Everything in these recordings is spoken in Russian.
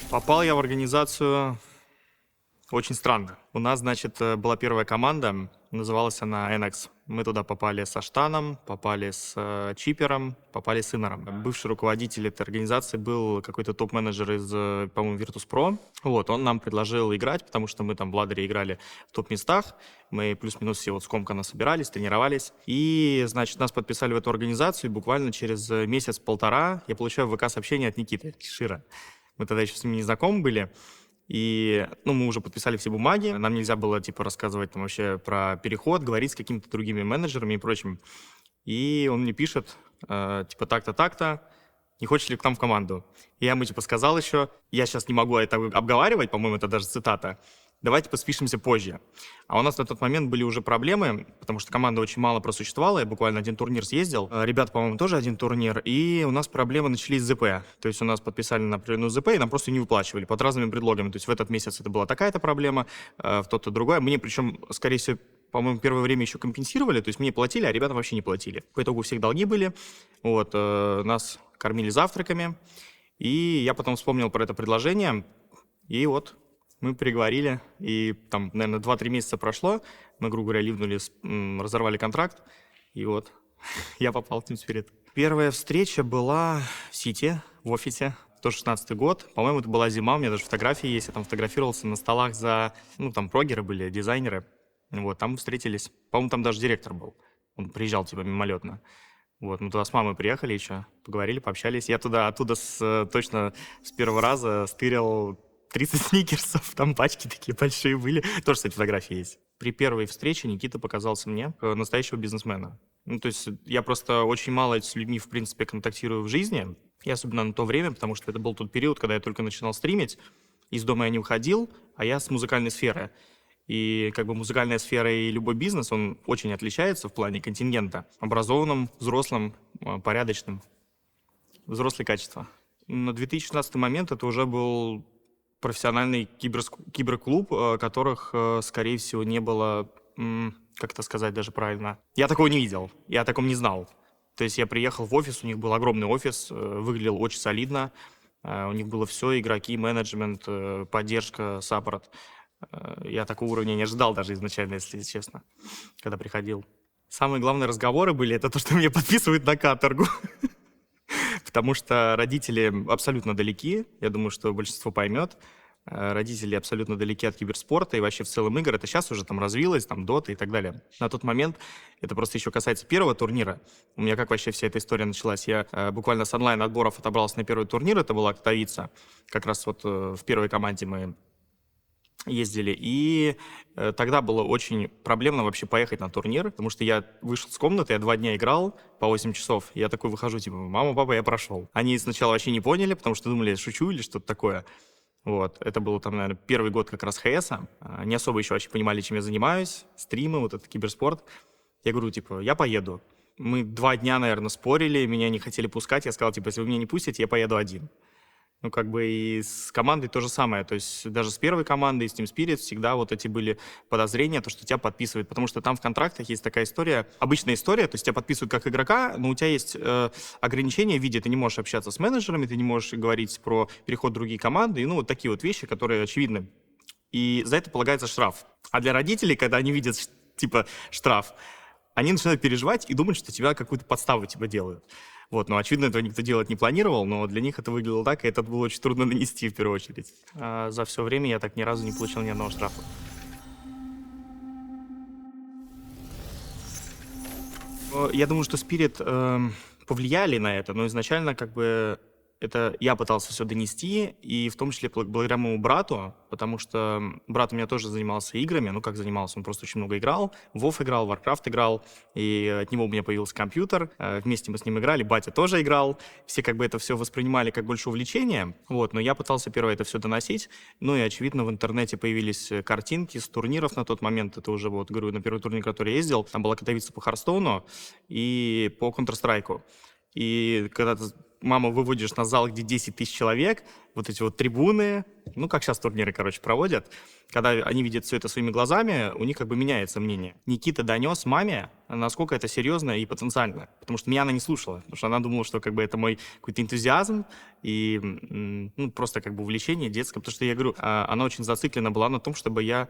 Попал я в организацию очень странно. У нас, значит, была первая команда, называлась она NX. Мы туда попали со Штаном, попали с Чипером, попали с Иннером. Бывший руководитель этой организации был какой-то топ-менеджер из, по-моему, Virtus.pro. Вот, он нам предложил играть, потому что мы там в ладере играли в топ-местах. Мы плюс-минус все вот скомканно собирались, тренировались. И, значит, нас подписали в эту организацию, и буквально через месяц-полтора я получаю ВК-сообщение от Никиты Шира. Мы тогда еще с ним не знакомы были. И, мы уже подписали все бумаги, нам нельзя было, рассказывать там вообще про переход, говорить с какими-то другими менеджерами и прочим. И он мне пишет, так-то, так-то, не хочешь ли к нам в команду? И я ему, сказал еще, я сейчас не могу это обговаривать, по-моему, это даже цитата, давайте спишемся позже. А у нас на тот момент были уже проблемы, потому что команда очень мало просуществовала, я буквально один турнир съездил, ребята, по-моему, тоже один турнир, и у нас проблемы начались с ЗП. То есть у нас подписали на определенную ЗП, и нам просто не выплачивали под разными предлогами. То есть в этот месяц это была такая-то проблема, в тот-то другая. Мне, причем, скорее всего, по-моему, первое время еще компенсировали, то есть мне платили, а ребятам вообще не платили. По итогу у всех долги были, нас кормили завтраками, и я потом вспомнил про это предложение, и вот мы переговорили, и там, наверное, 2-3 месяца прошло, мы, грубо говоря, ливнули, разорвали контракт, и вот я попал в Team Spirit. Первая встреча была в Сити, в офисе, 116 год. По-моему, это была зима, у меня даже фотографии есть, я там фотографировался на столах за, там прогеры были, дизайнеры. Вот, там встретились. По-моему, там даже директор был. Он приезжал, мимолетно. Вот, мы туда с мамой приехали еще, поговорили, пообщались. Я оттуда точно с первого раза стырил 30 сникерсов, там пачки такие большие были. Тоже, кстати, фотографии есть. При первой встрече Никита показался мне настоящего бизнесмена. То есть я просто очень мало с людьми, в принципе, контактирую в жизни. И особенно на то время, потому что это был тот период, когда я только начинал стримить. Из дома я не уходил, а я с музыкальной сферы. И музыкальная сфера и любой бизнес, он очень отличается в плане контингента. Образованным, взрослым, порядочным. Взрослые качества. На 2016 момент это уже был профессиональный киберклуб, которых, скорее всего, не было, как это сказать даже правильно. Я такого не видел, я о таком не знал. То есть я приехал в офис, у них был огромный офис, выглядел очень солидно. У них было все, игроки, менеджмент, поддержка, саппорт. Я такого уровня не ожидал даже изначально, если честно, когда приходил. Самые главные разговоры были, это то, что меня подписывают на каторгу. Потому что родители абсолютно далеки, я думаю, что большинство поймет. Родители абсолютно далеки от киберспорта и вообще в целом игр. Это сейчас уже там развилось, там дота и так далее. На тот момент, это просто еще касается первого турнира. У меня как вообще вся эта история началась? Я буквально с онлайн-отборов отобрался на первый турнир, это была Катовица. Как раз вот в первой команде мы ездили, и тогда было очень проблемно вообще поехать на турнир, потому что я вышел с комнаты, я 2 дня играл по 8 часов, я такой выхожу, мама, папа, я прошел. Они сначала вообще не поняли, потому что думали, шучу или что-то такое. Вот, это был там, наверное, первый год как раз ХСа, не особо еще вообще понимали, чем я занимаюсь, стримы, вот этот киберспорт. Я говорю, я поеду. Мы 2 дня, наверное, спорили, меня не хотели пускать, я сказал, если вы меня не пустите, я поеду один. И с командой то же самое. То есть даже с первой командой, с Team Spirit всегда вот эти были подозрения, то, что тебя подписывают. Потому что там в контрактах есть такая история, обычная история, то есть тебя подписывают как игрока, но у тебя есть ограничения в виде, ты не можешь общаться с менеджерами, ты не можешь говорить про переход в другие команды, и вот такие вот вещи, которые очевидны. И за это полагается штраф. А для родителей, когда они видят, штраф, они начинают переживать и думать, что тебя какую-то подставу делают. Вот, но, очевидно, этого никто делать не планировал, но для них это выглядело так, и это было очень трудно нанести в первую очередь. За все время я так ни разу не получил ни одного штрафа. Я думаю, что Spirit повлияли на это, но изначально это я пытался все донести, и в том числе благодаря моему брату, потому что брат у меня тоже занимался играми, как занимался, он просто очень много играл, WoW играл, Warcraft играл, и от него у меня появился компьютер, вместе мы с ним играли, батя тоже играл, все это все воспринимали как большое увлечение, но я пытался первое это все доносить, и, очевидно, в интернете появились картинки с турниров на тот момент, это уже, говорю, на первый турнир, который я ездил, там была Катовица по Харстоуну и по Counter-Strike. И когда ты маму выводишь на зал, где 10 тысяч человек, вот эти вот трибуны, ну, как сейчас турниры, короче, проводят. Когда они видят все это своими глазами, у них как бы меняется мнение. Никита донес маме, насколько это серьезно и потенциально. Потому что меня она не слушала. Потому что она думала, что как бы это мой какой-то энтузиазм и ну, просто как бы увлечение детское. Потому что я говорю, она очень зациклена была на том, чтобы я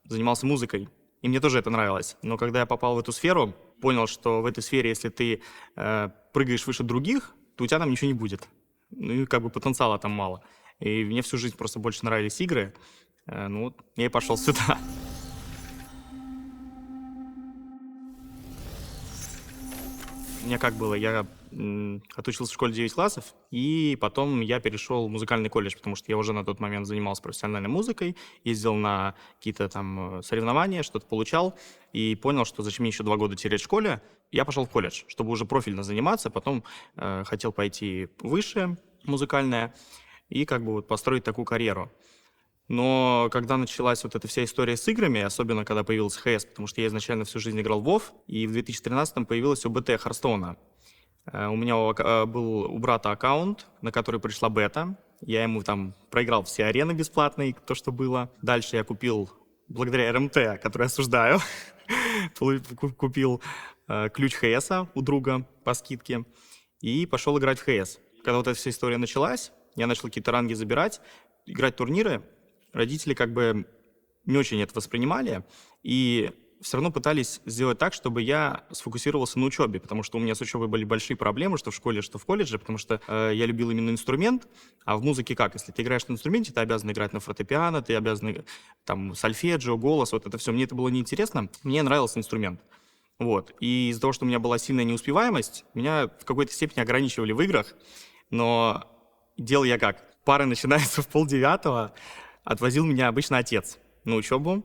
занимался музыкой. И мне тоже это нравилось. Но когда я попал в эту сферу, понял, что в этой сфере, если ты прыгаешь выше других, то у тебя там ничего не будет. Ну и как бы потенциала там мало. И мне всю жизнь просто больше нравились игры. Ну вот я и пошел сюда. У меня как было, я отучился в школе 9 классов, и потом я перешел в музыкальный колледж, потому что я уже на тот момент занимался профессиональной музыкой, ездил на какие-то там соревнования, что-то получал, и понял, что зачем мне еще 2 года терять в школе. Я пошел в колледж, чтобы уже профильно заниматься, потом хотел пойти выше музыкальное и как бы вот построить такую карьеру. Но когда началась вот эта вся история с играми, особенно когда появился ХС, потому что я изначально всю жизнь играл в WoW, и в 2013-м появилась ОБТ Харстоуна. У меня был у брата аккаунт, на который пришла бета. Я ему там проиграл все арены бесплатные, то, что было. Дальше я купил, благодаря РМТ, который осуждаю, купил ключ ХСа у друга по скидке и пошел играть в ХС. Когда вот эта вся история началась, я начал какие-то ранги забирать, играть в турниры. Родители как бы не очень это воспринимали и все равно пытались сделать так, чтобы я сфокусировался на учебе, потому что у меня с учебой были большие проблемы, что в школе, что в колледже, потому что я любил именно инструмент, а в музыке как? Если ты играешь на инструменте, ты обязан играть на фортепиано, ты обязан там сольфеджио, голос, вот это все. Мне это было неинтересно, мне нравился инструмент. Вот. И из-за того, что у меня была сильная неуспеваемость, меня в какой-то степени ограничивали в играх, но делал я как? Пары начинаются в 8:30, отвозил меня обычно отец на учебу.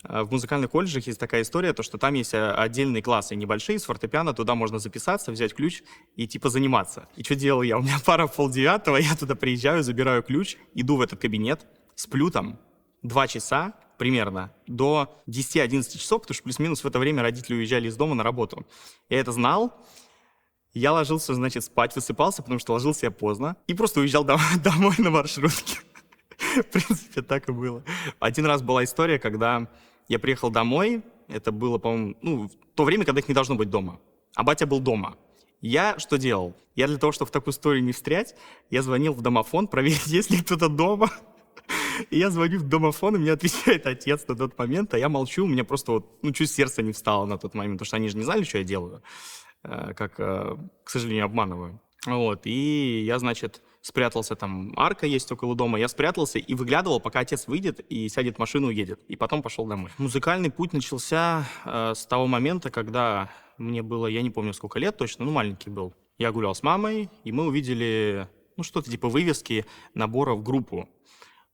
В музыкальных колледжах есть такая история, то, что там есть отдельные классы небольшие с фортепиано, туда можно записаться, взять ключ и типа заниматься. И что делал я? У меня пара в 8:30, я туда приезжаю, забираю ключ, иду в этот кабинет, сплю там 2 часа примерно до 10-11 часов, потому что плюс-минус в это время родители уезжали из дома на работу. Я это знал. Я ложился, значит, спать, высыпался, потому что ложился я поздно, и просто уезжал домой на маршрутке. В принципе, так и было. Один раз была история, когда я приехал домой, это было, по-моему, в то время, когда их не должно быть дома, а батя был дома. Я что делал? Я для того, чтобы в такую историю не встрять, я звонил в домофон, проверить, есть ли кто-то дома. И я звоню в домофон, и мне отвечает отец на тот момент, а я молчу, у меня просто чуть сердце не встало на тот момент, потому что они же не знали, что я делаю, как, к сожалению, обманываю. Вот, и я, значит, спрятался, там арка есть около дома, я спрятался и выглядывал, пока отец выйдет и сядет в машину, уедет, и потом пошел домой. Музыкальный путь начался с того момента, когда мне было, я не помню сколько лет точно, маленький был. Я гулял с мамой, и мы увидели, что-то типа вывески набора в группу.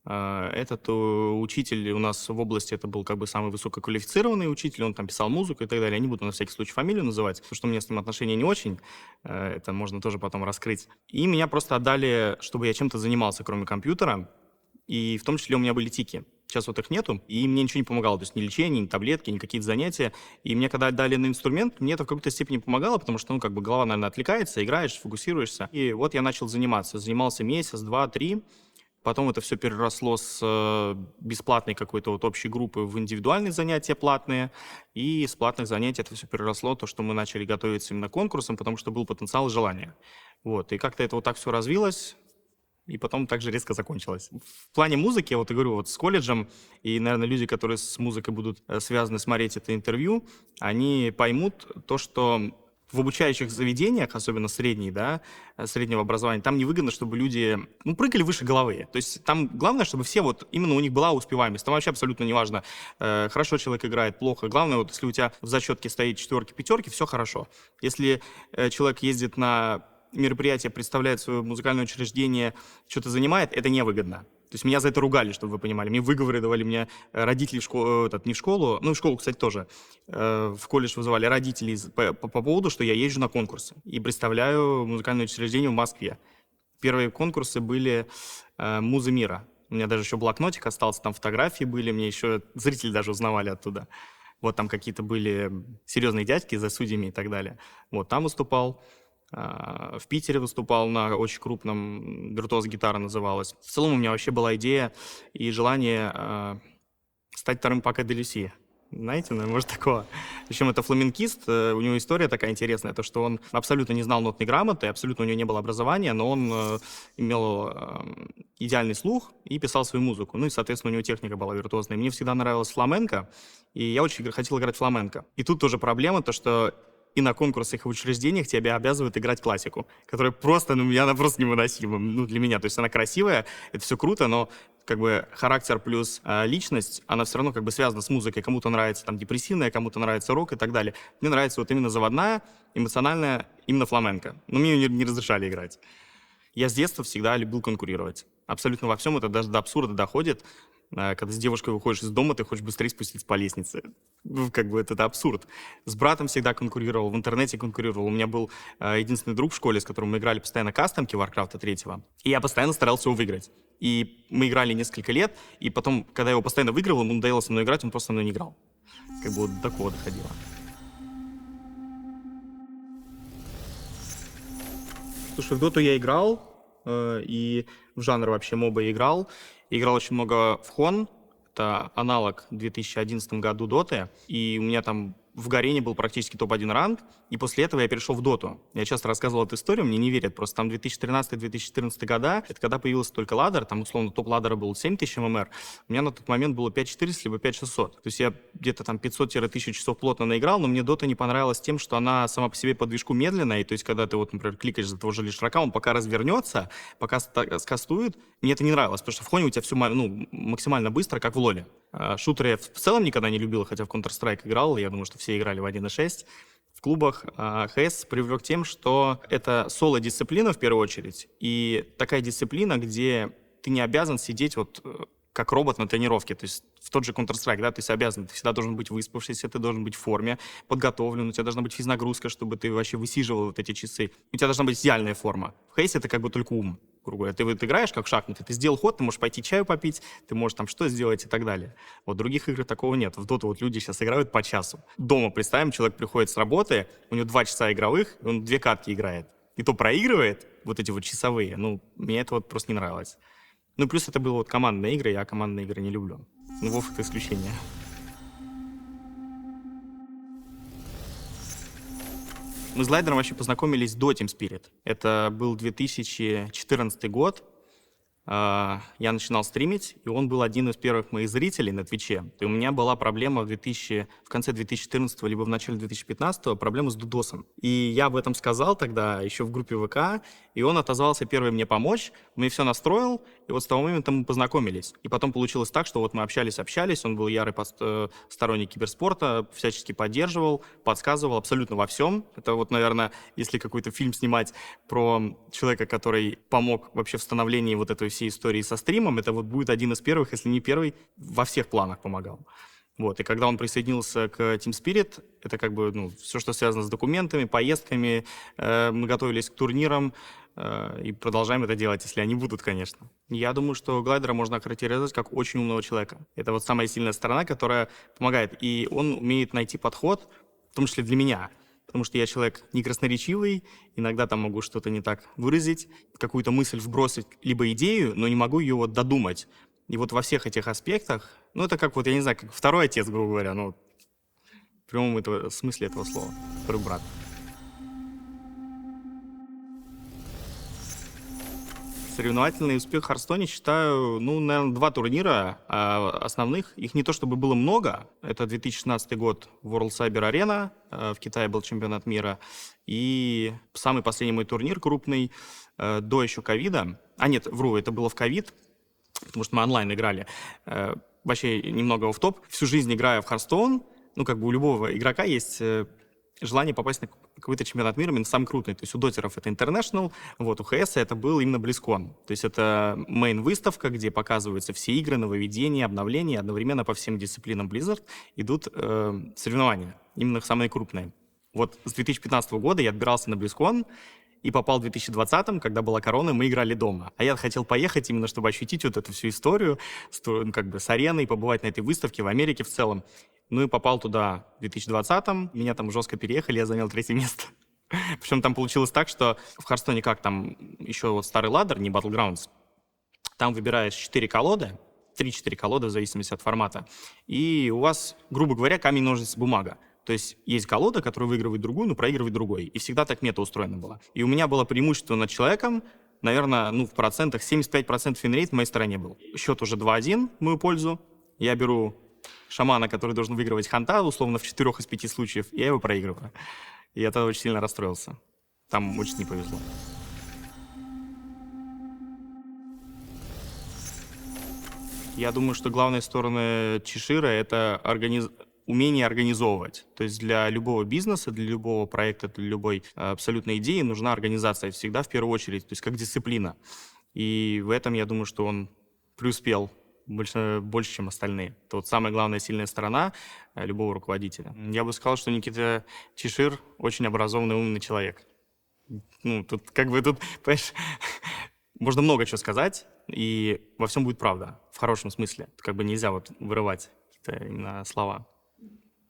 Этот учитель у нас в области, это был как бы самый высококвалифицированный учитель, он там писал музыку и так далее. Я не буду на всякий случай фамилию называть, потому что у меня с ним отношения не очень, это можно тоже потом раскрыть. И меня просто отдали, чтобы я чем-то занимался, кроме компьютера, и в том числе у меня были тики. Сейчас вот их нету, и мне ничего не помогало, то есть ни лечение, ни таблетки, ни какие-то занятия. И мне когда отдали на инструмент, мне это в какой-то степени помогало, потому что, как бы голова, наверное, отвлекается, играешь, фокусируешься. И вот я начал заниматься. Занимался месяц, 2, 3. Потом это все переросло с бесплатной какой-то общей группы в индивидуальные занятия платные, и с платных занятий это все переросло, то, что мы начали готовиться именно к конкурсам, потому что был потенциал и желание. Вот, и как-то это так все развилось, и потом так же резко закончилось. В плане музыки, я говорю, с колледжем, и, наверное, люди, которые с музыкой будут связаны, смотреть это интервью, они поймут то, что в обучающих заведениях, особенно среднего образования, там невыгодно, чтобы люди, прыгали выше головы. То есть там главное, чтобы все именно у них была успеваемость. Там вообще абсолютно неважно, хорошо человек играет, плохо. Главное, если у тебя в зачетке стоит 4, 5, все хорошо. Если человек ездит на мероприятие, представляет свое музыкальное учреждение, что-то занимает, это невыгодно. То есть меня за это ругали, чтобы вы понимали. Мне выговоры давали, мне родители не в школу, в школу, кстати, тоже. В колледж вызывали родителей по поводу, что я езжу на конкурсы и представляю музыкальное учреждение в Москве. Первые конкурсы были «Музы мира». У меня даже еще блокнотик остался, там фотографии были, мне еще зрители даже узнавали оттуда. Вот там какие-то были серьезные дядьки за судьями и так далее. Вот там выступал. В Питере выступал на очень крупном, «Виртуоз гитара» называлась. В целом у меня вообще была идея и желание стать вторым Пако де Люси. Знаете, ну, может, такого. Причем это фламенкист, у него история такая интересная, то, что он абсолютно не знал нотной грамоты, абсолютно у него не было образования, но он имел идеальный слух и писал свою музыку. Ну и, соответственно, у него техника была виртуозная. Мне всегда нравилась фламенко, и я очень хотел играть фламенко. И тут тоже проблема, то, что и на конкурсах и в учреждениях тебя обязывают играть классику, которая просто, она просто невыносима, для меня. То есть она красивая, это все круто, но как бы характер плюс личность, она все равно как бы связана с музыкой. Кому-то нравится там депрессивная, кому-то нравится рок и так далее. Мне нравится вот именно заводная, эмоциональная, именно фламенко. Но мне ее не разрешали играть. Я с детства всегда любил конкурировать. Абсолютно во всем, это даже до абсурда доходит. Когда с девушкой выходишь из дома, ты хочешь быстрее спуститься по лестнице. Как бы это абсурд. С братом всегда конкурировал, в интернете конкурировал. У меня был единственный друг в школе, с которым мы играли постоянно кастомки Warcraft 3. И я постоянно старался его выиграть. И мы играли несколько лет, и потом, когда я его постоянно выигрывал, ему надоело со мной играть, он просто со мной не играл. Как бы вот до такого доходило. Слушай, в доту я играл, и в жанр вообще моба играл. Играл очень много в Хон, это аналог в 2011 году доты, и у меня там в Гарене был практически топ-1 ранг, и после этого я перешел в доту. Я часто рассказывал эту историю, мне не верят, просто там 2013-2014 года, это когда появился только ладер, там условно топ ладера был 7000 ММР, у меня на тот момент было 5400 либо 5600. То есть я где-то там 500-1000 часов плотно наиграл, но мне дота не понравилась тем, что она сама по себе по движку медленная, и то есть когда ты вот, например, кликаешь за того же лишрака, он пока развернется, пока скастует, мне это не нравилось, потому что в Хоне у тебя все максимально быстро, как в лоле. Шутеры я в целом никогда не любил, хотя в Counter-Strike играл, я думаю, что все играли в 1.6. В клубах ХС привлек тем, что это соло-дисциплина в первую очередь, и такая дисциплина, где ты не обязан сидеть вот как робот на тренировке, то есть в тот же Counter-Strike, да, ты обязан, ты всегда должен быть выспавшийся, ты должен быть в форме, подготовлен, у тебя должна быть физнагрузка, чтобы ты вообще высиживал вот эти часы, у тебя должна быть идеальная форма. В Хейсе это как бы только ум, грубо говоря. Ты вот играешь как в шахматы, ты сделал ход, ты можешь пойти чаю попить, ты можешь там что сделать и так далее. Вот в других играх такого нет. В доту вот люди сейчас играют по часу. Дома, представим, человек приходит с работы, у него 2 часа игровых, он 2 катки играет. И то проигрывает, вот эти вот часовые, мне это вот просто не нравилось. Плюс это было вот командные игры, я командные игры не люблю. Вов — это исключение. Мы с Глайдером вообще познакомились до Team Spirit. Это был 2014 год. Я начинал стримить, и он был один из первых моих зрителей на Твиче. И у меня была проблема в конце 2014 либо в начале 2015 проблема с дудосом. И я об этом сказал тогда еще в группе ВК, и он отозвался первый мне помочь, мне все настроил, и вот с того момента мы познакомились. И потом получилось так, что вот мы общались, он был ярый сторонник киберспорта, всячески поддерживал, подсказывал абсолютно во всем. Это вот, наверное, если какой-то фильм снимать про человека, который помог вообще в становлении вот этой всей истории со стримом, это вот будет один из первых, если не первый, во всех планах помогал. Вот. И когда он присоединился к Team Spirit, это как бы все, что связано с документами, поездками, мы готовились к турнирам и продолжаем это делать, если они будут, конечно. Я думаю, что Глайдера можно охарактеризовать как очень умного человека. Это вот самая сильная сторона, которая помогает. И он умеет найти подход, в том числе для меня. Потому что я человек не красноречивый, иногда там могу что-то не так выразить, какую-то мысль вбросить, либо идею, но не могу ее вот додумать. И вот во всех этих аспектах, это как вот, я не знаю, как второй отец, грубо говоря, в прямом смысле этого слова, второй брат. Соревновательный успех в Харстоне считаю, наверное, 2 турнира основных. Их не то чтобы было много. Это 2016 год World Cyber Arena, в Китае был чемпионат мира. И самый последний мой турнир крупный, до еще ковида. Нет, вру, это было в ковид, потому что мы онлайн играли. Вообще немного офф-топ. Всю жизнь играя в Hearthstone, как бы у любого игрока есть желание попасть на какой-то чемпионат мира, именно самый крупный. То есть у дотеров это International, вот у ХС это был именно BlizzCon. То есть это мейн-выставка, где показываются все игры, нововведения, обновления, одновременно по всем дисциплинам Blizzard идут соревнования, именно самые крупные. Вот с 2015 года я отбирался на BlizzCon и попал в 2020, когда была корона, мы играли дома. А я хотел поехать именно, чтобы ощутить вот эту всю историю с ареной, побывать на этой выставке в Америке в целом. И попал туда в 2020-м, меня там жестко переехали, я занял 3-е место. Причем там получилось так, что в Харстоне как там еще вот старый ладдер, не Battlegrounds, там выбираешь 4 колоды, 3-4 колоды в зависимости от формата, и у вас, грубо говоря, камень, ножницы, бумага. То есть есть колода, которая выигрывает другую, но проигрывает другой. И всегда так мета устроена была. И у меня было преимущество над человеком, наверное, ну, в процентах 75% винрейт в моей стороне был. Счет уже 2-1 в мою пользу. Я беру шамана, который должен выигрывать ханта, условно, в 4 из 5 случаев, и я его проигрываю. И я тогда очень сильно расстроился. Там очень не повезло. Я думаю, что главные стороны Чешира — это умение организовывать. То есть для любого бизнеса, для любого проекта, для любой абсолютной идеи нужна организация всегда в первую очередь, то есть как дисциплина. И в этом, я думаю, что он преуспел больше, чем остальные. Это вот самая главная сильная сторона любого руководителя. Я бы сказал, что Никита Чешир очень образованный, умный человек. Ну, тут как бы тут, понимаешь, можно много чего сказать, и во всем будет правда, в хорошем смысле. Как бы нельзя вот вырывать какие-то именно слова.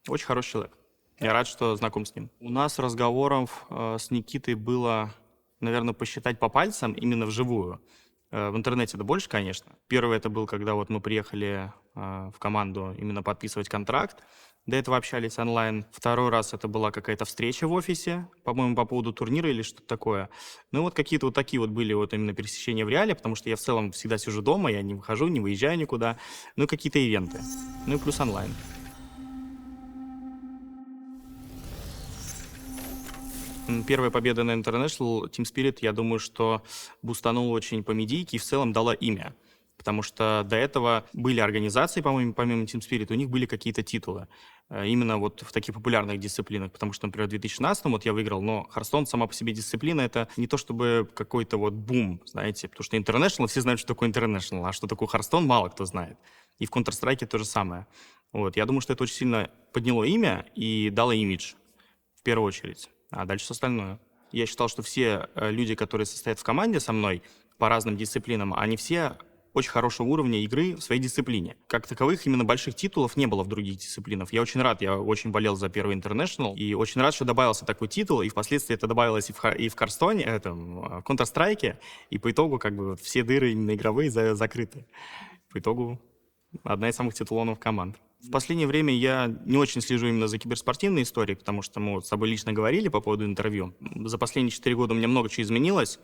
Очень хороший человек. Я рад, что знаком с ним. У нас разговоров с Никитой было, наверное, посчитать по пальцам именно вживую. В интернете это больше, конечно. Первый это был, когда вот мы приехали в команду именно подписывать контракт. До этого общались онлайн. Второй раз это была какая-то встреча в офисе, по-моему, по поводу турнира или что-то такое. Ну вот какие-то вот такие вот были вот именно пересечения в реале, потому что я в целом всегда сижу дома, я не выхожу, не выезжаю никуда. Ну и какие-то ивенты. Ну и плюс онлайн. Первая победа на International Team Spirit, я думаю, что бустанула очень по медийке и в целом дала имя. Потому что до этого были организации, по-моему, помимо Team Spirit, у них были какие-то титулы. Именно вот в таких популярных дисциплинах. Потому что, например, в 2016 вот я выиграл, но Hearthstone сама по себе дисциплина — это не то чтобы какой-то вот бум, знаете. Потому что International, все знают, что такое International, а что такое Hearthstone, мало кто знает. И в Counter-Strike то же самое. Вот. Я думаю, что это очень сильно подняло имя и дало имидж в первую очередь. А дальше все остальное. Я считал, что все люди, которые состоят в команде со мной по разным дисциплинам, они все очень хорошего уровня игры в своей дисциплине. Как таковых именно больших титулов не было в других дисциплинах. Я очень рад, я очень болел за первый International, и очень рад, что добавился такой титул, и впоследствии это добавилось и в Карстоне, в Counter-Strike, и по итогу как бы все дыры именно игровые закрыты. По итогу одна из самых титулованных команд. В последнее время я не очень слежу именно за киберспортивной историей, потому что мы вот с тобой лично говорили по поводу интервью. За последние 4 года у меня много чего изменилось,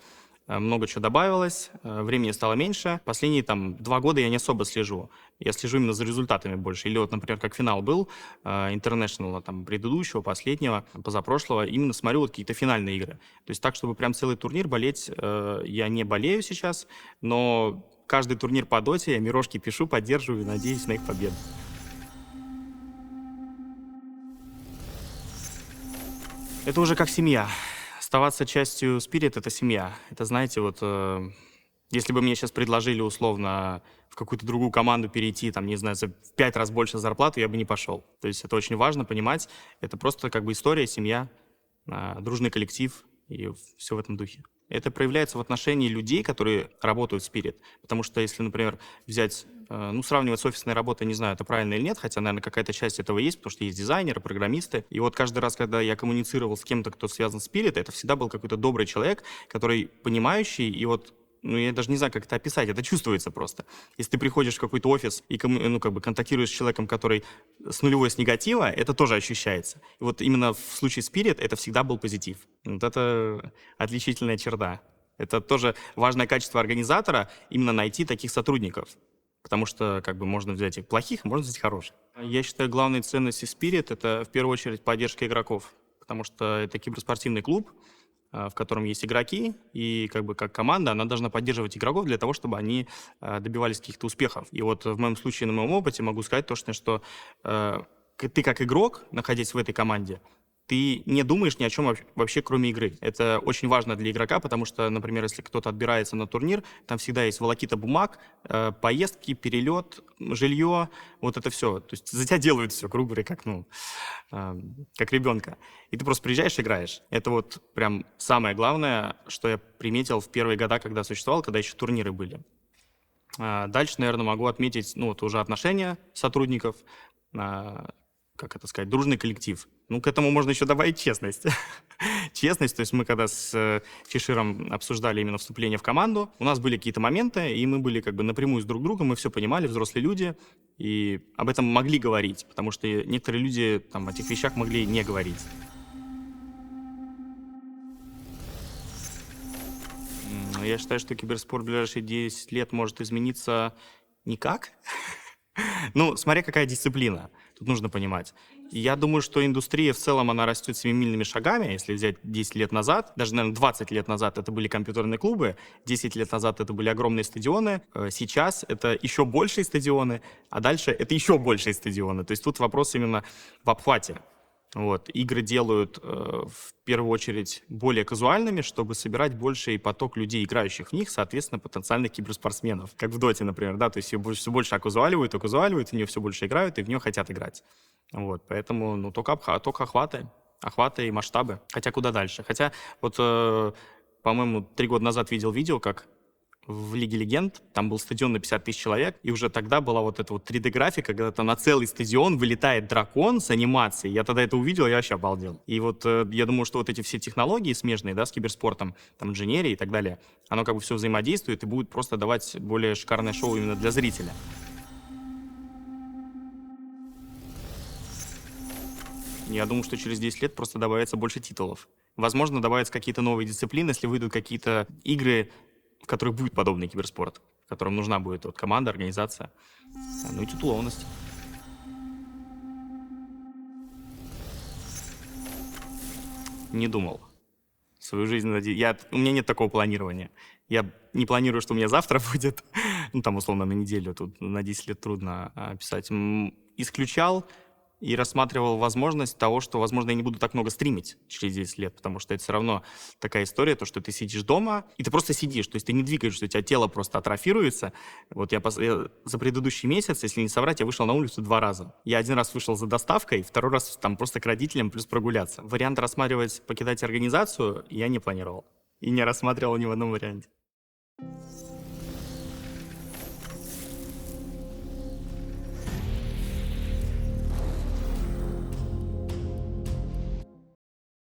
много чего добавилось, времени стало меньше. Последние 2 года я не особо слежу. Я слежу именно за результатами больше. Или вот, например, как финал был интернешнл предыдущего, последнего, позапрошлого, именно смотрю вот какие-то финальные игры. То есть так, чтобы прям целый турнир болеть, я не болею сейчас, но каждый турнир по доте я мирошки пишу, поддерживаю и надеюсь на их победу. Это уже как семья. Оставаться частью Spirit — это семья. Это, знаете, вот если бы мне сейчас предложили условно в какую-то другую команду перейти, не знаю, за 5 раз больше зарплату, я бы не пошел. То есть это очень важно понимать. Это просто как бы история, семья, дружный коллектив и все в этом духе. Это проявляется в отношении людей, которые работают в Spirit. Потому что если, например, взять, сравнивать с офисной работой, не знаю, это правильно или нет, хотя, наверное, какая-то часть этого есть, потому что есть дизайнеры, программисты. И вот каждый раз, когда я коммуницировал с кем-то, кто связан с Spirit, это всегда был какой-то добрый человек, который понимающий, и вот я даже не знаю, как это описать, это чувствуется просто. Если ты приходишь в какой-то офис и контактируешь с человеком, который с нулевой, с негатива, это тоже ощущается. И вот именно в случае Spirit это всегда был позитив. Вот это отличительная черта. Это тоже важное качество организатора, именно найти таких сотрудников. Потому что можно взять их плохих, можно взять хороших. Я считаю, главной ценностью Spirit — это в первую очередь поддержка игроков. Потому что это киберспортивный клуб, в котором есть игроки, и как команда, она должна поддерживать игроков для того, чтобы они добивались каких-то успехов. И вот в моем случае, на моем опыте, могу сказать точно, что ты как игрок, находясь в этой команде, ты не думаешь ни о чем вообще, кроме игры. Это очень важно для игрока, потому что, например, если кто-то отбирается на турнир, там всегда есть волокита бумаг, поездки, перелет, жилье, вот это все. То есть за тебя делают все, грубо говоря, как ребенка. И ты просто приезжаешь, играешь. Это вот прям самое главное, что я приметил в первые года, когда существовал, когда еще турниры были. Дальше, наверное, могу отметить уже отношения сотрудников, как это сказать, дружный коллектив. Ну, к этому можно еще добавить честность. Честность, то есть мы когда с Чеширом обсуждали именно вступление в команду, у нас были какие-то моменты, и мы были как бы напрямую с друг другом, мы все понимали, взрослые люди, и об этом могли говорить, потому что некоторые люди там о этих вещах могли не говорить. Я считаю, что киберспорт в ближайшие 10 лет может измениться никак. Ну, смотря какая дисциплина, тут нужно понимать. Я думаю, что индустрия в целом, она растет семимильными шагами. Если взять 10 лет назад, даже, наверное, 20 лет назад это были компьютерные клубы, 10 лет назад это были огромные стадионы, сейчас это еще большие стадионы, а дальше это еще большие стадионы. То есть тут вопрос именно в обхвате. Вот. Игры делают в первую очередь более казуальными, чтобы собирать больший поток людей, играющих в них, соответственно, потенциальных киберспортсменов. Как в Доте, например, да, то есть ее все больше оказуаливают, в нее все больше играют и в нее хотят играть. Вот. Поэтому ну, только охваты и масштабы. Хотя куда дальше? Хотя вот, по-моему, 3 года назад видел видео, как в Лиге Легенд, там был стадион на 50 тысяч человек, и уже тогда была вот эта вот 3D-графика, когда там на целый стадион вылетает дракон с анимацией. Я тогда это увидел, я вообще обалдел. И вот я думаю, что вот эти все технологии смежные, да, с киберспортом, там, инженерия и так далее, оно как бы все взаимодействует и будет просто давать более шикарное шоу именно для зрителя. Я думаю, что через 10 лет просто добавится больше титулов. Возможно, добавятся какие-то новые дисциплины, если выйдут какие-то игры, в которых будет подобный киберспорт, в котором нужна будет вот команда, организация, ну и титулованность. Не думал. Свою жизнь, у меня нет такого планирования. Я не планирую, что у меня завтра будет, ну там условно на неделю, тут на 10 лет трудно писать. Исключал и рассматривал возможность того, что, возможно, я не буду так много стримить через 10 лет, потому что это все равно такая история, то, что ты сидишь дома, и ты просто сидишь, то есть ты не двигаешься, у тебя тело просто атрофируется. Вот я за предыдущий месяц, если не соврать, я вышел на улицу 2 раза. Я 1 раз вышел за доставкой, 2 раз там просто к родителям плюс прогуляться. Вариант рассматривать, покидать организацию я не планировал и не рассматривал ни в одном варианте.